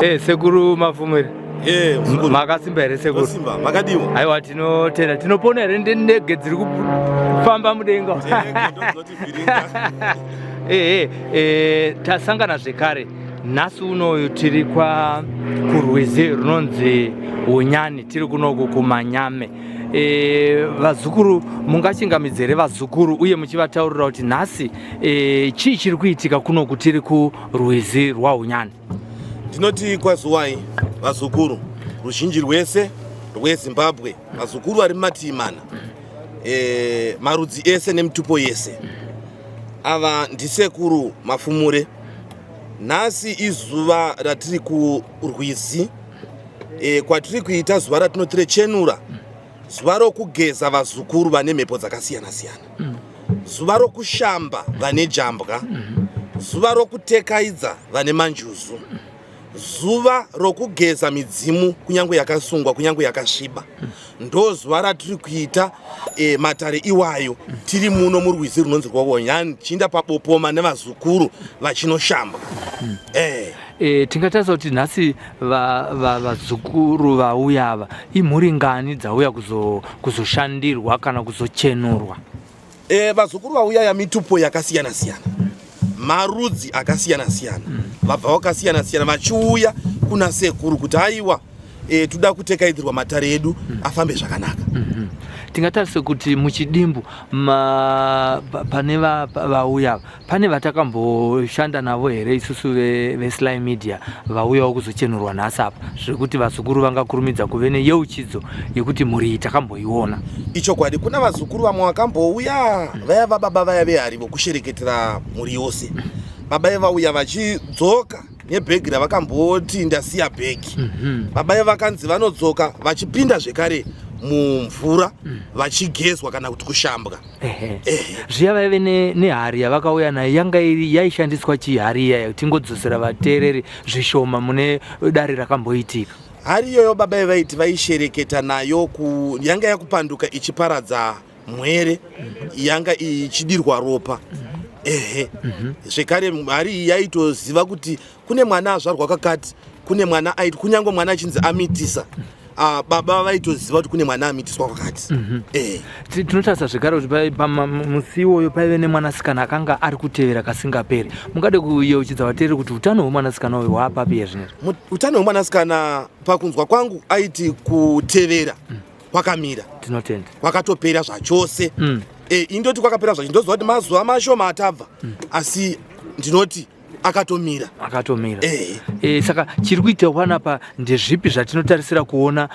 Sekuru MAFUMURE. Makasimba here sekuru. Makadiwa. Aiwa tinotenda tinopona here ndege dziri kufamba mudenga. Tasangana zvekare. Nhasi unoyu tiri kurwizi runonzi Unyani, tiri kunoku kumanyame. Vazukuru mungachingamidzire vazukuru uye muchivataurira kuti nhasi chii chiri kuitika kunoku tiri kurwizi rwaUnyani. Tinoti kwazuwai vazukuru ruzhinji rwese rweZimbabwe, vazukuru vari mumativi mana, marudzi ese nemitupo yese. Ava ndisekuru MAFUMURE. Nhasi izuva ratiri kurwizi, kwatiri kuita zuva ratinoti chenura, zuva rokugeza vazukuru vane mhepo dzakasiyana siyana, zuva rokushamba vane jambwa, zuva rokutekaidza vane manjuzu, zuva rokugeza midzimu kunyange yakasungwa kunyange yakasviba. Ndo zuva ratiri kuita matare iwayo tiri muno murwizi runonzi rwaUnyani, tichienda pabopoma nevazukuru vachinoshamba. Tingatarisa kuti nhasi vazukuru vauya ava imhuri ngani dzauya kuzoshandirwa kana kuzochenurwa? Vazukuru vauya yamitupo yakasiyana siyana, marudzi akasiyana siyana, vabva vakasiyana siyana vachiuya kuna sekuru kuti aiwa toda kutekaidzirwa matare edu afambe zvakanaka. Tingatarisa kuti muchidimbu pane vauya pane vatakamboshanda navo here isusu veSly Media vauyawo kuzochenurwa nhasi apa, zvekuti vazukuru vangakurumidza kuve neyeuchidzo yekuti mhuri takamboiona? Ichokwadi, kuna vazukuru vamwe vakambouya vaya vababa vaya vehari vokushereketera mhuri yose. Baba vauya vachidzoka nebhegi ravakamboti ndasiya bhegi. Baba vakanzi vanodzoka vachipinda zvekare mumvura vachigezwa kana kuti kushambwa. Zviya vaive nehari yavakauya nayo yanga yaishandiswa chii hari iyayo? Tingodzosera vateereri zvishoma mune dare rakamboitika. Hari iyoyo baba vaiti vaishereketa nayo yanga yakupanduka ichiparadza mwere, yanga ichidirwa ropa. Zvekare hari iyi yaitoziva kuti kune mwana azvarwa kakati, kune mwana aiti kunyange mwana achinzi amitisa, baba vaitoziva kuti kune mwana amitiswa kwakati. Tinotarisa zvekare kuti musi iwoyo paive nemwanasikana akanga ari kutevera kasingaperi. Mungade kuyeuchidza vateereri kuti utano hwemwanasikana uyu hwapapi zvinezvi? Utano hwemwanasikana pakunzwa kwangu aiti kutevera kwakamira, tinotenda kwakatopera zvachose. Indoti kwakapera zvacho, ndoziva kuti mazuva mashoma atabva, asi ndinoti akatomira. Saka chiri kuitika panapa ndezvipi zvatinotarisira kuona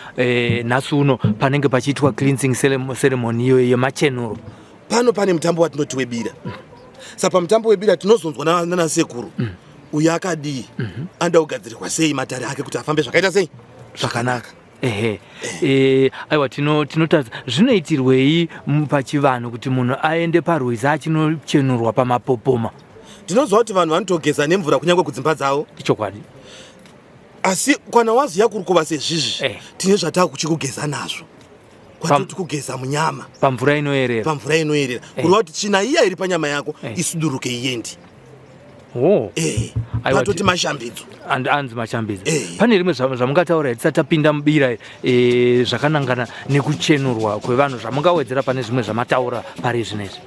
nhasi uno panenge pachiitwa cleansing ceremony iyo yemachenuro? Pane mutambo watinoti webira. Saka pamutambo webira tinozonzwa nanasekuru uyu akadii, anda kugadzirirwa sei matare ake kuti afambe zvakaita sei zvakanaka. Aiwa tinotaridza zvinoitirwei pachivanhu kuti munhu aende parwizi achinochenurwa pamapopoma? Ndinoziva kuti vanhu vanotogeza nemvura kunyange kudzimba dzavo. Ichokwadi. Asi kana waziya kurukova sezvizvi, tine zvatakuchikugeza nazvo. Kwatoti kugeza munyama pamvura inoerera. Kureva kuti tsvina iya iri panyama yako isuduruke iyendi. Patoti mashambidzo. Anzi mashambidzo. Pane rimwe zvamungataura tisati tapinda mubira zvakanangana nekuchenurwa kwevanhu zvamungawedzera pane zvimwe zvamataura pari zvinezvi?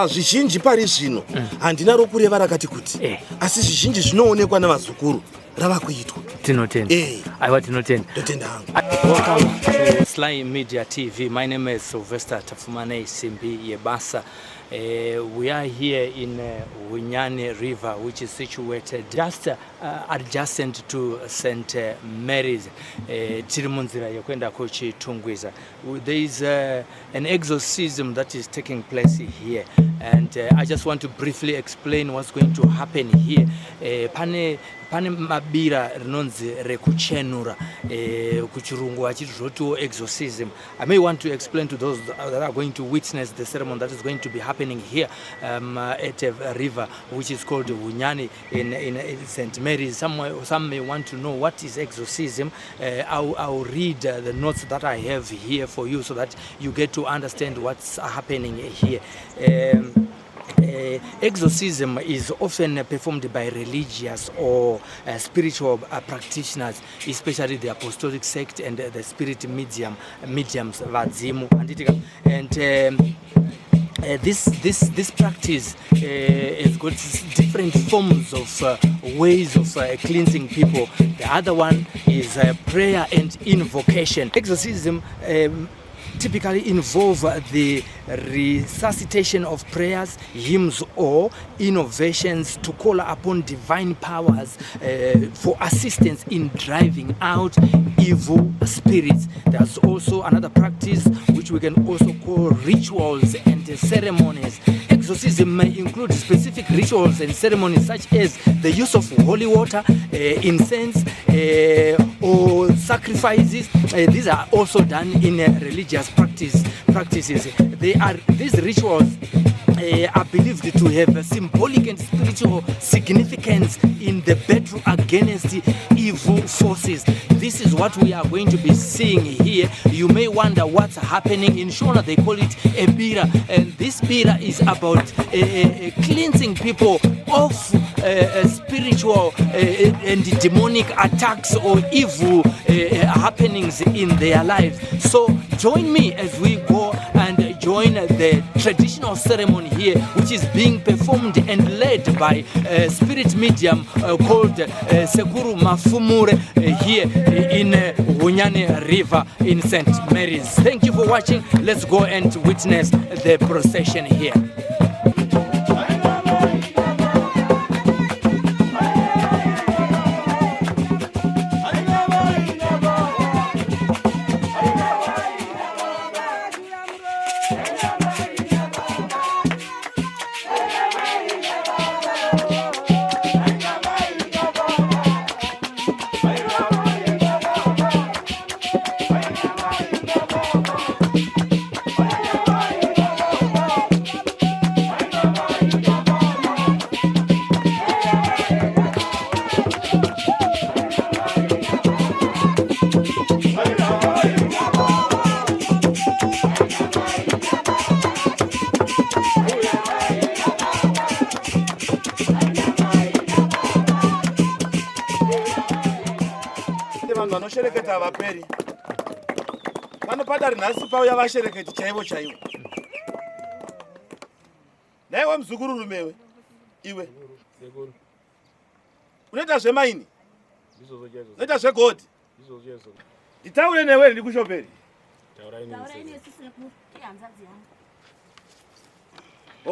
Zvizhinji pari zvino handina rokureva rakati kuti, asi zvizhinji zvinoonekwa nevazukuru rava kuitwa. Tinotenda. Aiwa tinotenda. Ndotenda hangu. Welcome to Sly Media TV. My name is Silvester Tafumane Simbi Yebasa. We are here in Unyani River, which is situated just adjacent to St. Mary's, Tirimunzira Yokwenda Kochi Tungwiza. There is an exorcism that is taking place here, and I just want to briefly explain what's going to happen here. Pane mabira rinonzi rekuchenura kuchirungu achizvoti exorcism. I may want to explain to those that are going to witness the ceremony that is going to be happening here at a river which is called Unyani in St. Mary's. Some may want to know what is exorcism. I'll read the notes that I have here for you so that you get to understand what's happening here. Exorcism is often performed by religious or spiritual practitioners, especially the apostolic sect and the spirit mediums, vadzimu, and this practice has got different forms of ways of cleansing people. The other one is prayer and invocation. Exorcism typically involve the resuscitation of prayers, hymns, or innovations to call upon divine powers for assistance in driving out evil spirits. There's also another practice which we can also call rituals and ceremonies. Exorcism may include specific rituals and ceremonies such as the use of holy water, incense, or sacrifices. These are also done in religious practices. These rituals are believed to have a symbolic and spiritual significance in the battle against evil forces. This is what we are going to be seeing here. You may wonder what's happening. In Shona they call it a bira, and this bira is about cleansing people of spiritual and demonic attacks or evil happenings in their lives. So join me as we go and join the traditional ceremony here, which is being performed and led by a spirit medium called SEKURU MAFUMURE here in Hunyane River in St. Mary's. Thank you for watching. Let's go and witness the procession here. Vanoshereketa vaperi vanopadari nhasi pauya vashereketi chaivo chaivo. Naiwe muzukuru rumewe iwe unoita zvemaini, unoita zvegodhi. Nditaure newe ndikushoperi.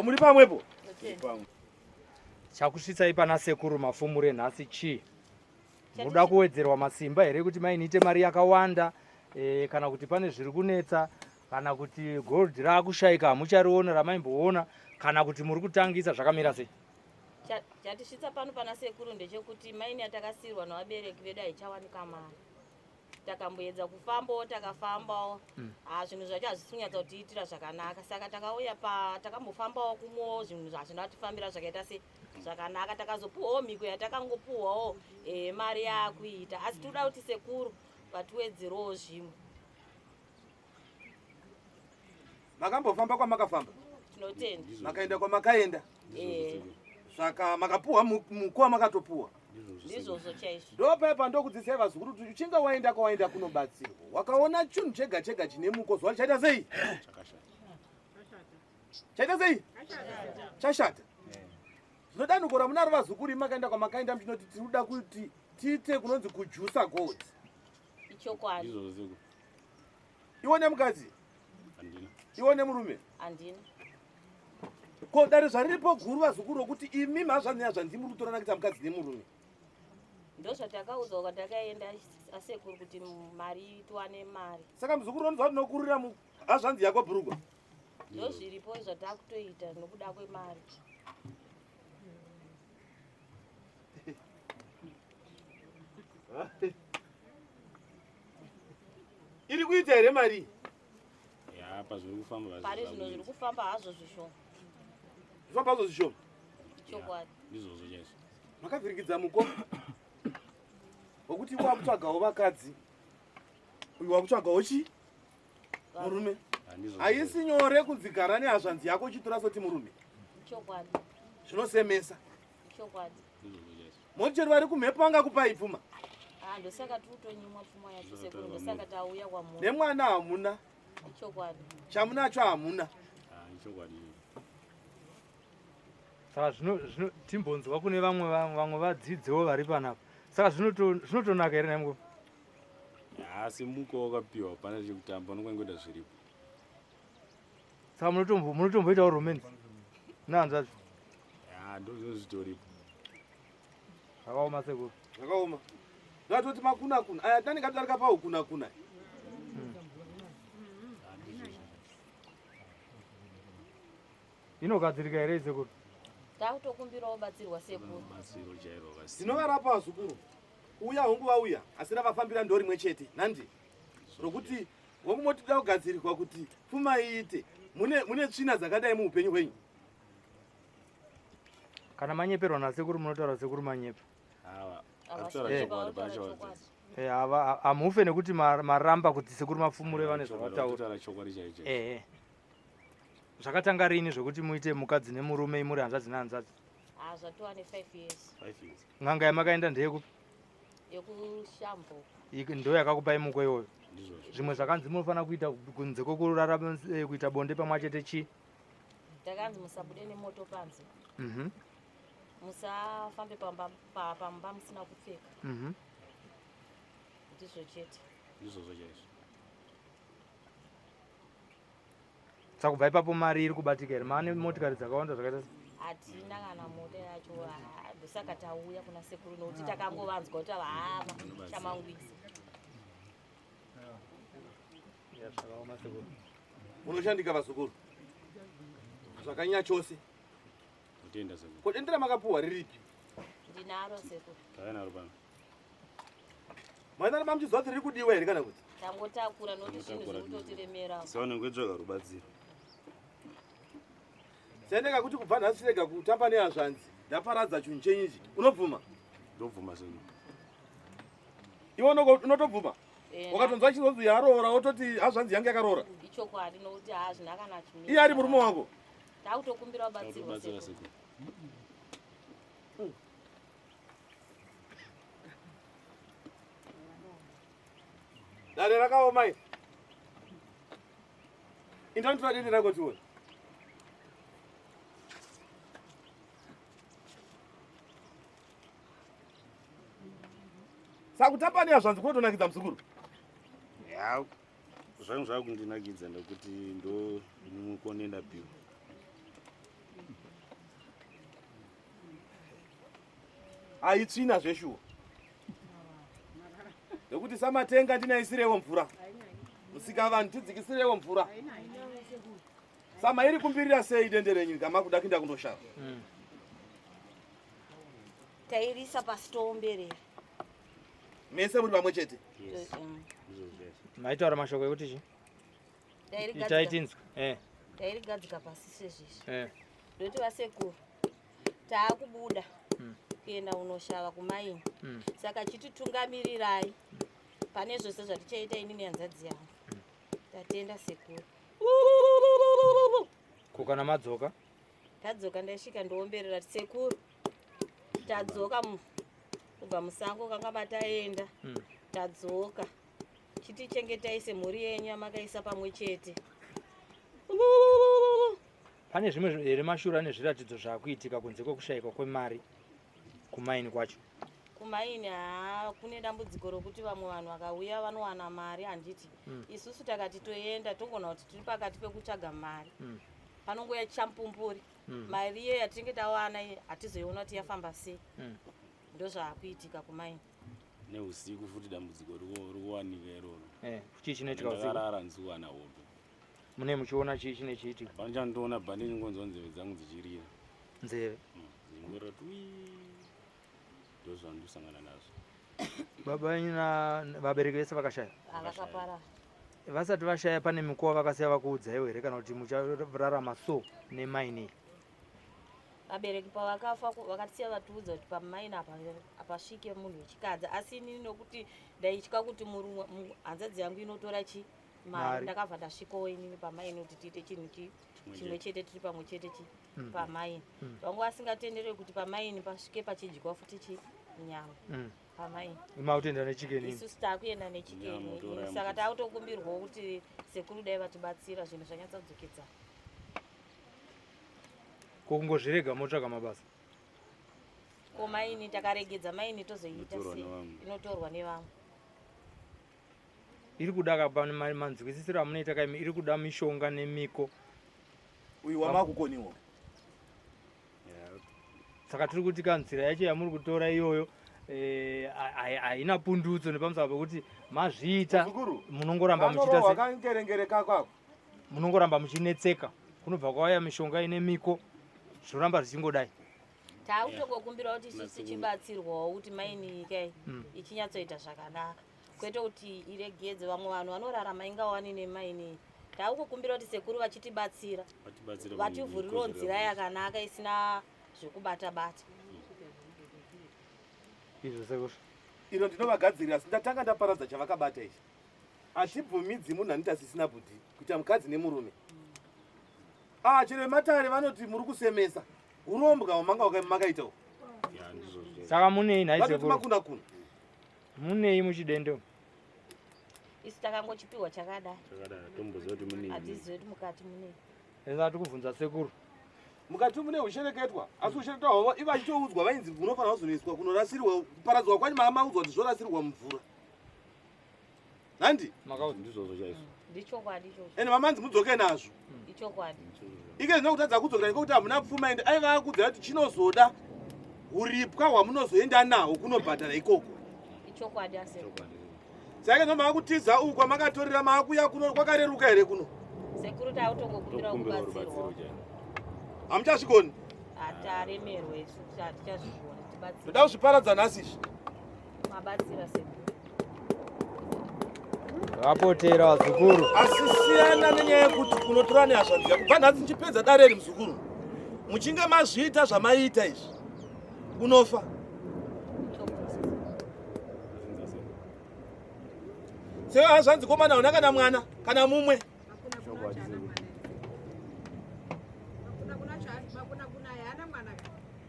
Muri pamwepo? Chakusvitsai pana SEKURU MAFUMURE nhasi chii? Muda kuwedzerwa masimba here kuti mainite mari yakawanda, kana kuti pane zviri kunetsa, kana kuti gold raakushayika hamuchariona ramaimboona, kana kuti muri kutangisa zvakamira sei? Chatisvitsa pano pana SEKURU ndechekuti maini yatakasirwa navabereki vedu haichawanika mari. Takamboedza kufambawo takafambawo, zvinhu zvacho hazvisinyatsa kutiitira zvakanaka, saka takauya takambofambawo kumwewo zvinhu hazvina kutifambira zvakaita zvakanaka. Takazopuwawo mhiko yatakangopuwawo mari yakuita, asi toda kuti SEKURU vatiwedzerowo zvimwe. Makambofamba kwamakafamba? Tinotenda. Makaenda kwamakaenda? Saka makapuwa mukowa makatopuwa? Ndizvozvo chaizvo. Ndopepa ndokudzidzisai vazukuru kuti uchinga waenda kunobatsirwa, wakaona chinhu chega chega chine muko, zuva chaita sei? Chaita sei? Chashata. Zvinoda nukora munaro vazukuru makaenda kwamakaenda muchinoti tinoda kuti tiite kunonzi kujusa gold. Ichokwadi. Iwone mukadzi? Andina. Iwone murume? Andina. Ko dare zvaripo guru vazukuru rokuti imi mazvanyaya zvandimi rutorana kuita mukadzi nemurume. Ndozvatakaudzwa kwatakaenda aSEKURU kuti mari tuwane mari. Saka muzukuru unonzwa tinokurira hazvanzi yako bhurugwa. Ndozviripo zvatakutoita nokuda kwemari. Iri kuita here mari? Apa zviri kufamba pari zvino zviri kufamba hazvo zvishoma. Zvifamba hazvo zvishoma? Chokwadi. Ndizvozvo chaizvo. Makavhirikidza muko wokuti wakutsvagawo vakadzi, uyu wakutsvagawo chi? Murume. Haisi nyore kunzi gara nehazvanzi yako uchitora soti murume. Chokwadi. zvinosemesa. chokwadi. Mochero vari kumhepo vangakupai pfuma? Ndosaka tirikutonyimwa pfuma yacho sekuru, ndosaka tauya kwamuri. Nemwana hamuna? Chokwadi. Chamunacho hamuna? Chokwadi. Saka zvino timbonzwa kune vamwe vadzidzewo vari panapa. Saka zvinotonaka here namwe? Asi muko wakapiwa pana chekutamba unongoenda zviripo. Saka munotomboitawo romance neHanzvadzi? Ndozvo zvitoripo. Zvakaoma sekuru. Zvakaoma. Ngatoti makuna-kuna. Aya tani ngatidarika paukuna-kuna. Inogadzirika here sekuru? Takutokumbirawo batsirwa sekuru. Batsiro chairo kasi. Ndinovarapa zukuru. Uya hongu vauya, asi ravafambira ndori rimwe chete. Nandi. Rokuti hongu motida kugadzirirwa kuti pfuma iite. Mune tsvina dzakadai muupenyu hwenyu. Kana manyeperwa nasekuru munotaura sekuru manyepa. Hamufe nekuti maramba kuti sekuru mafumure vane zvavataura. Zvakatanga rini zvokuti muite mukadzi nemurume muri hanzvadzi neHanzvadzi? Zvatova ne5 years. N'anga yamakaenda ndeyekupi? Yekushambo. Ndo yakakupai muko iyoyo? Zvimwe zvakanzi munofanira kuita kunze kwokurarama kuita bonde pamwe chete chi? Takanzi musabude nemoto panze. Musafambe pamba musina kupfeka. Ndizvo chete. Ndizvo chete. Saka kubva ipapo mari iri kubatika here? Mane motikari dzakawanda zvakaita sei? Hatina kana mota yacho, ndosaka tauya kuna sekuru nokuti takangovanzwa kuti chamangwisa. Zvakaoma sekuru. Munoshandika vazukuru. Zvakanyanya chose. Kutenda sekuru. Kodendera makapuwa riripi? Ndinaro sekuru. Tainaro pana. Mwana mamuchizwa kuti riri kudiwa here kana kuti? Tangotakura nokuti zvinhu zviri kutotiremera. Saona ngwedzvaga rubatsiro. Sendeka kuti kubva nhasi rega kutamba neHanzvadzi. Ndaparadza chinhu chenyinji. Unobvuma? Ndobvuma sekuru. Iwe unotobvuma? Wakatonzwa chinonzi yaroora wototi Hanzvadzi yangu yakaroora? Ichokwadi nokuti hazvina kana chimwe. Iye ari murume wako? Takutokumbira batsirwa sekuru. Dare rakaoma iri. Indanitora dende rako tione. Saka kutamba neHanzvadzi kunotonakidza muzukuru? Zvangu zvakundinakidza nekuti ndo mukonenda piwa. Haitsvina zveshuwa. Nekuti samatenga ndinaisirewo mvura. Musika vanhu tidzikisirewo mvura. Sama iri kumbirira sei dende renyu kama kuda kuenda kundoshava? Tairisa pasitoomberera. Mese muri pamwe chete? Maitaura mashoko ekuti chi? Itaitinzwa. Tairigadzika pasi sezvizvi. Ndoti vasekuru taakubuda kuenda unoshava kumaini. Saka chititungamirirai pane zvose zvatichaita ini neHanzvadzi yangu. Tatenda sekuru. Kukana madzoka? Tadzoka ndaisvika ndoomberera sekuru. Tadzoka kubva musango kanga mataenda. Tadzoka. Chitichengetai semhuri yenyu yamakaisa pamwe chete. Pane zvimwe here mashure ane zviratidzo zvaakuitika kunze kwekushayikwa kwemari kumaini kwacho? Kumaini kune dambudziko rokuti vamwe vanhu vakauya vanowana mari handiti. Isusu takati toenda togona kuti tiri pakati pekutsvaga mari. Panongoya champumpuri. Mari iye yatinenge tawana hatizoiona kuti yafamba sei. Ndo zvaakuitika kumaini. Neusiku futi dambudziko rikuwanika iroro. Chii chinoitika usiku? Ndakarara nzuwana hope. Mune muchiona chii chine chiitika? Panichandiona bhandi ndingonzwa nzeve dzangu dzichirira. Nzeve? Dzingora twi. Ndo zvandosangana nazvo. Baba venyu vabereki vese vakashaya? Vakaparara. Vasati vashaya pane mikuwa vakasiya vakuudzaiwo here kana kuti muchararama so nemaini? Vabereki pavakafa vakatisiya vatiudza kuti pamaini apasvike munhu wechikadzi. Asi inini nokuti ndaitya kuti Hanzvadzi yangu inotora chi mari ndakabva ndasvikawo inini pamaini kuti tiite chinhu chimwe chete tiri pamwe chete pamaini vangu vasingatenderei kuti pamaini pasvike pachidyiwa futi nyama pamaini mautenda nechikeni isusu takuenda nechikeni saka takutokumbirwawo kuti sekuru dai vatibatsira zvinhu zvanyatsadzokedzana kokungozvirega motsvaga mabasa komaini takaregedza maini tozoiita sei inotorwa nevamwe iri kuda manzwisisiro amunoita kaimi iri kuda mishonga nemiko uyu wamakukoniwa saka tiri kuti kanzira yacho yamuri kutora iyoyo haina pundutso nepamusaba pekuti mazviita munongoramba muchiita munongoramba muchinetseka kunobva kwauya mishonga ine miko zvoramba zvichingodai taakutongokumbira kuti isusu tichibatsirwawo kuti maini ikai ichinyatsoita zvakanaka kwete kuti iregedze vamwe vanhu vanorarama ingawani nemaini taakukumbira kuti sekuru vachitibatsira vativhurirawo nzira yakanaka isina zvekubata-bata izvo sekuru ino ndinovagadzirira sindatanga ndaparadza chavakabata izvi hatibvumidzi munhu anoita sisina bhudhi kuita mukadzi nemurume chero matare vanoti muri kusemesa urombwa wamanga makaitawo saka munei naisekuna munei muchidendo isu takangochipiwa chakadai hatizivi kuti mukati munei esa tikubvunza sekuru mukati mune ushereketwa asi ushereketwa hwavo iva achitoudzwa vainzi unofanira kuzoiswa kunorasirwa kuparadzwa kwacho maamaudzwa kuti zvorasirwa mvura handi ndichokwadi ichocho ende mamanzi mudzoke nazvo ichokwadi ike zvinokutadza kudzokera nekuti hamuna pfuma ende aiva akudza kuti chinozoda uripwa hwamunozoenda nahwo kunobhadhara ikoko ichokwadi ase saka zomava kutiza uku kwamakatorera maakuya kuno kwakareruka here kuno sekuru tautongokumbira kubatsirwa hamuchazvikoni hataremerwa isu hatichazvikoni tibatsira toda kuzviparadza nhasi izvi mabatsira sekuru vapotera vazukuru asisiyana nenyaya yekuti kunotora nehanzvadzi kubva nhasi nchipedza dareri muzukuru muchinge mazviita zvamaita izvi unofa seo hanzvadzi komana una kana mwana kana mumwe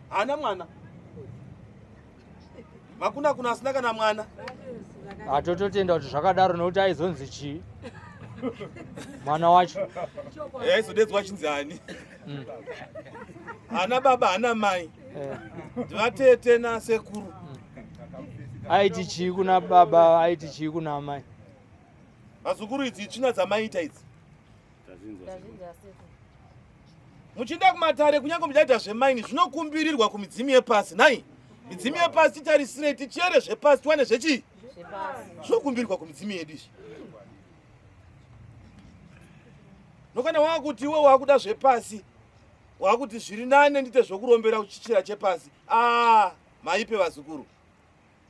hana mwana makuna asina kana mwana hatototenda kuti zvakadaro nekuti aizonzi chii mwana wacho aizodedzwa chinzi ani hana baba hana mai ndivatete nasekuru aiti chii kuna baba aiti chii kuna mai vazukuru idzi tsvina dzamaita idzi muchinda kumatare kunyange muchaita zvemaini zvinokumbirirwa kumidzimu yepasi nai midzimu yepasi titarisire tichere zvepasi tiwane zvechii zvinokumbirirwa kumidzimu yedu izvi nokana wakuti iwe wakuda zvepasi wakuti zviri nane ndite zvokurombera kuchichira chepasi maipe vazukuru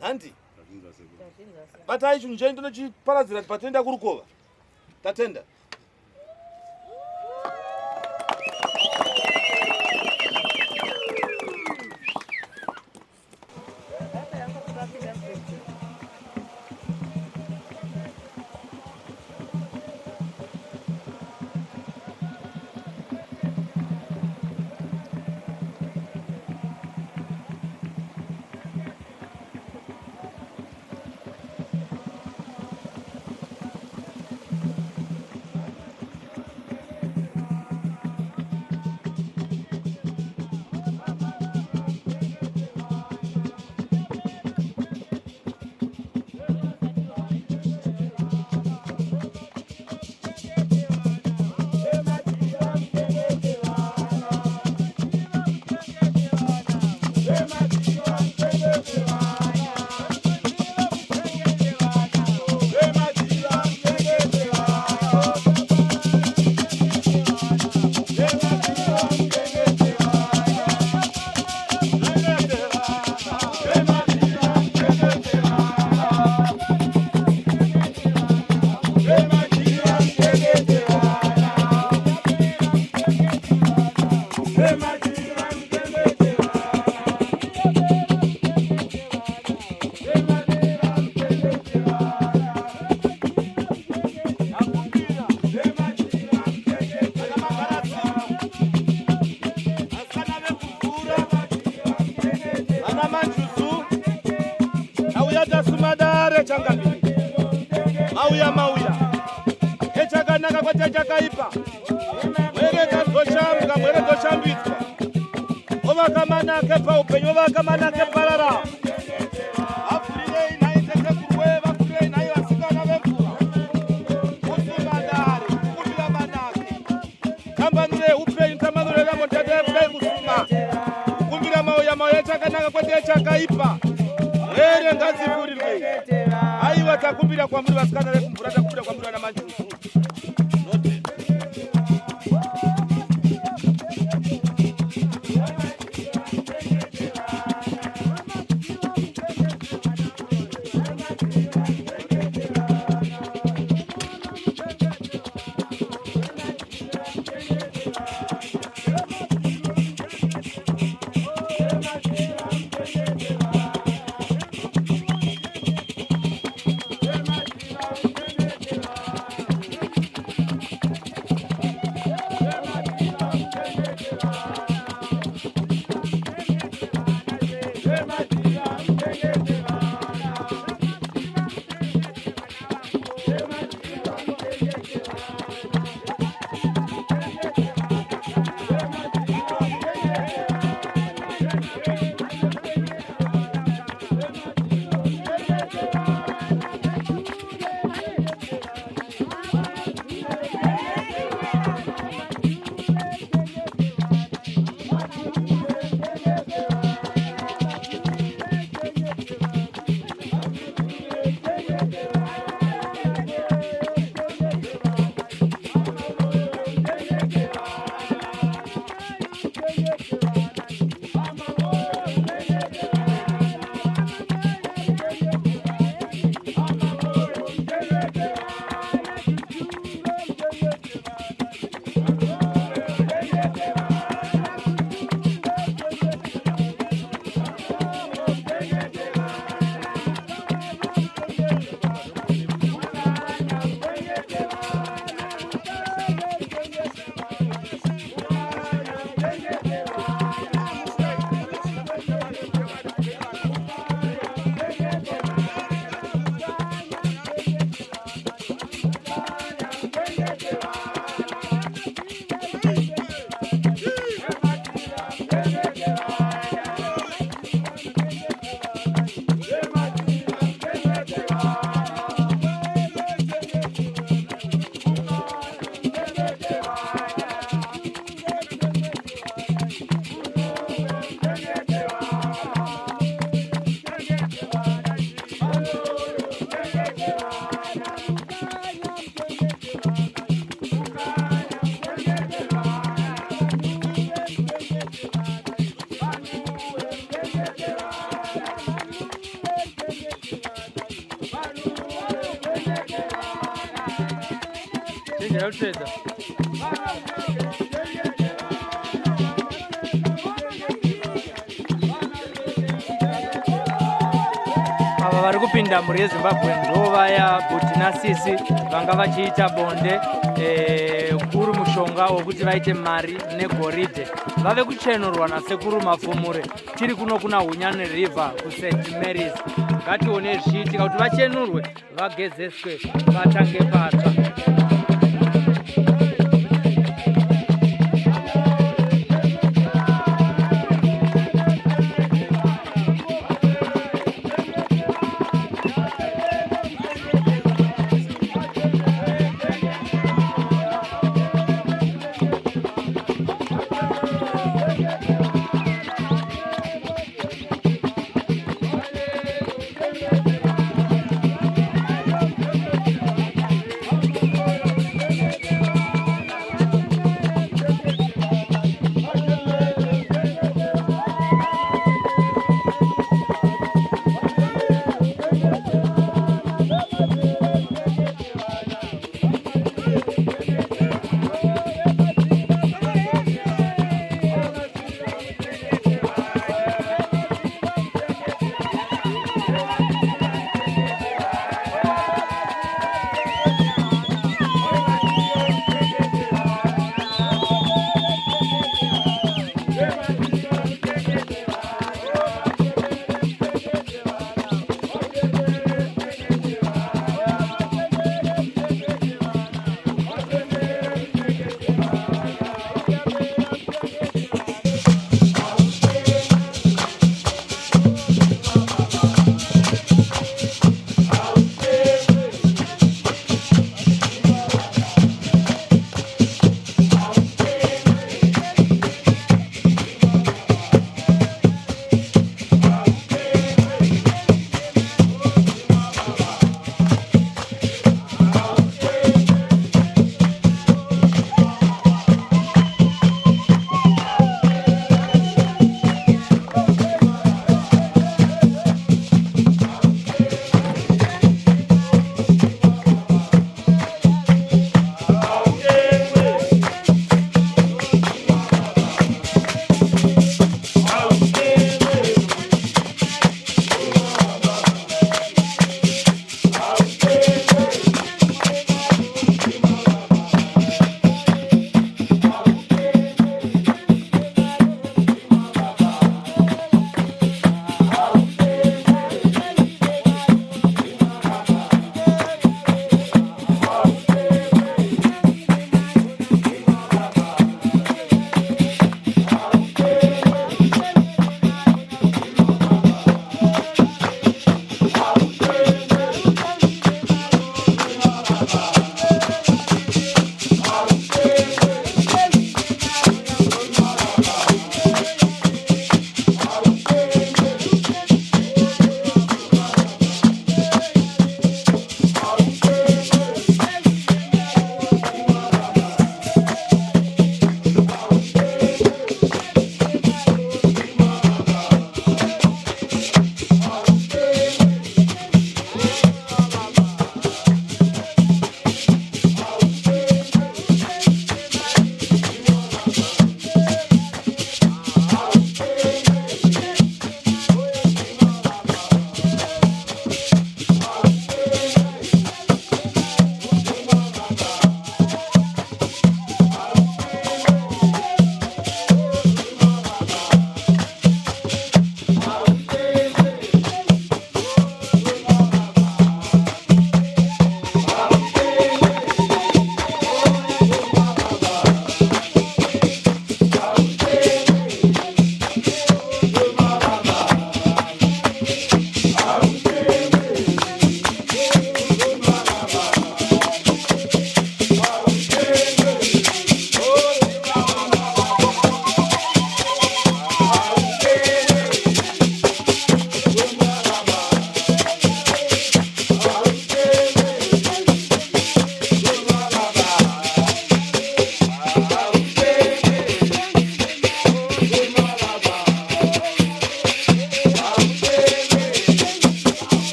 handi batai chinhu cheni tonochiparadzira patenda kurukova tatenda kwete chakaipa. Mwere kazoshambwa, mwere koshambidzwa. Ovakamanake paupenyu, ovakamanake parara. Afurirei nhai dzesekuru, vafurirei nhai vasikana vemvura. Kusumadari, kukumbira manake. Tambanure upenyu, tambanure ramo tadai kudai kusuma. Kukumbira mauya mauya chakanaka kwete chakaipa. Mwere ngadzivurirwe. Aiwa takumbira kwamuri vasikana vekumvura, takumbira kwamuri vana manjuzu. Ava vari kupinda mhuri yeZimbabwean ndo vaya Bhuti naSisi vanga vachiita bonde kuri mushonga wokuti vaite mari negoridhe. Vave kuchenurwa nasekuru Mafumure tiri kuno kuna Hunyane River kuSt Mary's. Ngatione zvichiitika kuti vachenurwe vagezeswe vatange patsva.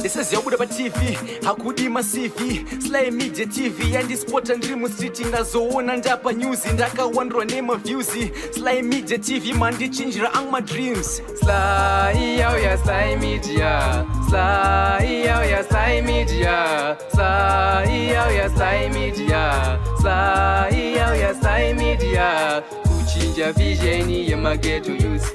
ndisaziva kubuda paTV hakudi maCV SlyMedia TV yandispota ndiri mustreet ndazoona ndapa news ndakawandirwa nemaviews SlyMedia TV mandichinjira ang madreams Sly ya SlyMedia Sly ya SlyMedia Sly ya SlyMedia Sly ya SlyMedia kuchinja vision yemaghetto youth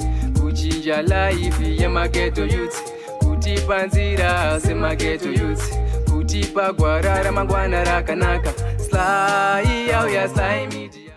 kuchinja life yemaghetto youth kutipa nzira semaghetto youth kutipa gwara ramangwana rakanaka Sly ya SlyMedia